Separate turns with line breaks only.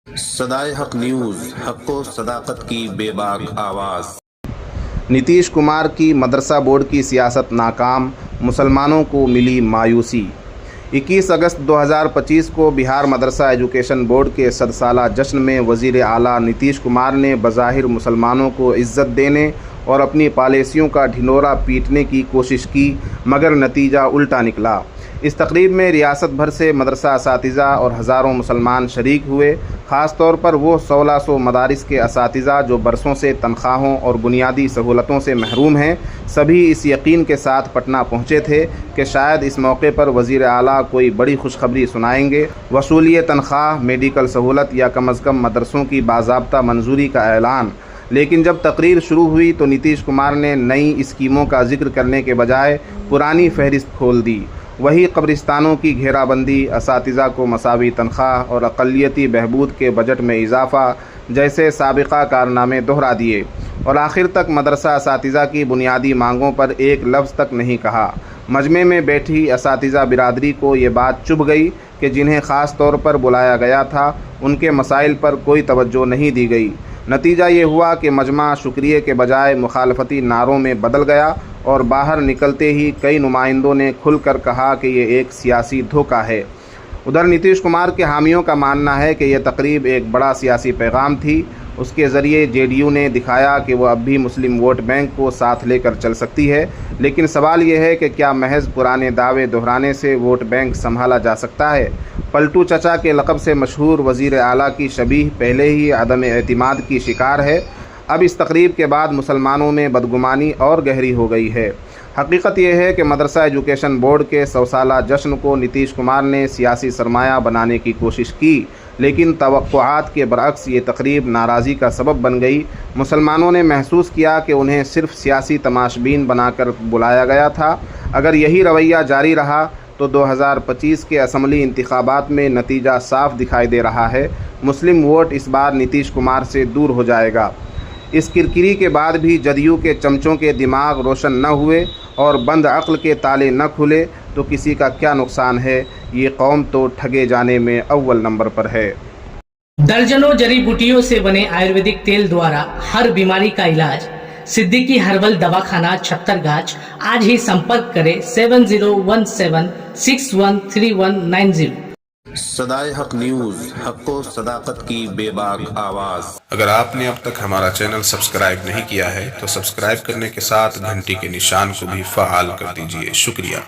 सदाए हक न्यूज़, हक़ व सदाकत की बेबाक आवाज़।
नीतीश कुमार की मदरसा बोर्ड की सियासत नाकाम, मुसलमानों को मिली मायूसी। 21 अगस्त 2025 को बिहार मदरसा एजुकेशन बोर्ड के सदसाला जश्न में वज़ीर आला नीतीश कुमार ने बज़ाहिर मुसलमानों को इज़्ज़त देने और अपनी पॉलिसियों का ढिंढोरा पीटने की कोशिश की, मगर नतीजा उल्टा निकला। इस तकरीब में रियासत भर से मदरसा असातिज़ा और हज़ारों मुसलमान शरीक हुए। ख़ास तौर पर वो 1600 मदारिस के असातिज़ा जो बरसों से तनख्वाहों और बुनियादी सहूलतों से महरूम हैं, सभी इस यकीन के साथ पटना पहुँचे थे कि शायद इस मौके पर वज़ीर आला कोई बड़ी खुशखबरी सुनाएंगे, वसूली तनख्वाह, मेडिकल सहूलत या कम अज़ कम मदरसों की बाज़ाब्ता मंजूरी का ऐलान। लेकिन जब तकरीर शुरू हुई तो नीतीश कुमार ने नई स्कीमों का जिक्र करने के बजाय पुरानी फहरिस्त खोल दी। वही कब्रिस्तानों की घेराबंदी, असातिज़ा को मसावी तनख्वाह और अक़लियती बहबूद के बजट में इजाफ़ा जैसे साबिक़ा कारनामे दोहरा दिए और आखिर तक मदरसा असातिज़ा की बुनियादी मांगों पर एक लफ्ज़ तक नहीं कहा। मजमे में बैठी असातिज़ा बिरादरी को ये बात चुभ गई कि जिन्हें ख़ास तौर पर बुलाया गया था, उनके मसाइल पर कोई तवज्जो नहीं दी गई। नतीजा ये हुआ कि मजमा शुक्रिया के बजाय मुखालफती नारों में बदल गया और बाहर निकलते ही कई नुमाइंदों ने खुलकर कहा कि ये एक सियासी धोखा है। उधर नीतीश कुमार के हामियों का मानना है कि यह तकरीब एक बड़ा सियासी पैगाम थी। उसके ज़रिए जेडीयू ने दिखाया कि वह अब भी मुस्लिम वोट बैंक को साथ लेकर चल सकती है। लेकिन सवाल यह है कि क्या महज पुराने दावे दोहराने से वोट बैंक संभाला जा सकता है? पलटू चचा के लक़ब से मशहूर वज़ीर आला की शबीह पहले ही अदम एतमाद की शिकार है। अब इस तकरीब के बाद मुसलमानों में बदगुमानी और गहरी हो गई है। हकीकत यह है कि मदरसा एजुकेशन बोर्ड के 100 साला जश्न को नीतीश कुमार ने सियासी सरमाया बनाने की कोशिश की, लेकिन तवक्कुआत के बरअक्स ये तकरीब नाराज़ी का सबब बन गई। मुसलमानों ने महसूस किया कि उन्हें सिर्फ सियासी तमाशबीन बनाकर बुलाया गया था। अगर यही रवैया जारी रहा तो 2025 के असम्बली इंतखाबात में नतीजा साफ दिखाई दे रहा है। मुस्लिम वोट इस बार नीतीश कुमार से दूर हो जाएगा। इस किरकिरी के बाद भी जदयू के चमचों के दिमाग रोशन न हुए और बंद अक्ल के ताले न खुले तो किसी का क्या नुकसान है? ये कौम तो ठगे जाने में अव्वल नंबर पर है।
दर्जनों जड़ी बूटियों से बने आयुर्वेदिक तेल द्वारा हर बीमारी का इलाज। सिद्दीकी हर्बल दवाखाना छत्तरगाछ। आज ही संपर्क करें 7017613190।
सदाए हक न्यूज़, हक़ व सदाकत की बेबाक आवाज़।
अगर आपने अब तक हमारा चैनल सब्सक्राइब नहीं किया है तो सब्सक्राइब करने के साथ घंटी के निशान को भी फ़आल कर दीजिए। शुक्रिया।